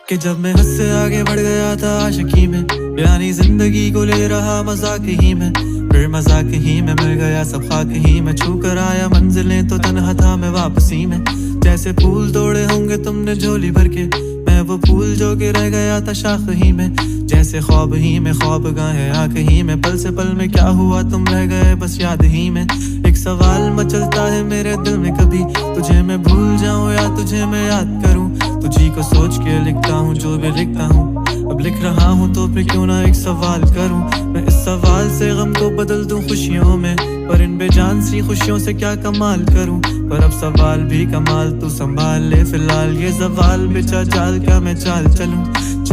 कि जब मैं हद से आगे बढ़ गया था आशिकी में, यानी जिंदगी को ले रहा मजाक ही में, फिर मजाक ही में मिल गया सब खाक ही में। छू कर आया मंजिलें तो तन्हा था मैं वापसी में। जैसे फूल तोड़े होंगे तुमने झोली भर के, मैं वो फूल जो कि रह गया था शाख ही में। जैसे ख्वाब ही में ख्वाब गाहे आँख ही में, पल से पल में क्या हुआ तुम रह गए बस याद ही में। एक सवाल मचलता है मेरे दिल में, कभी तुझे मैं भूल जाऊं या तुझे मैं याद करूं। तुझी को सोच के लिखता हूँ जो भी लिखता हूँ, अब लिख रहा हूँ तो फिर क्यों ना एक सवाल करूं। मैं इस सवाल से गम को बदल दूं खुशियों में, पर इन बेजान सी खुशियों से क्या कमाल करूं। पर अब सवाल भी कमाल तू संभाल ले फिलहाल, ये सवाल बेचा चाल क्या मैं चाल चलूं।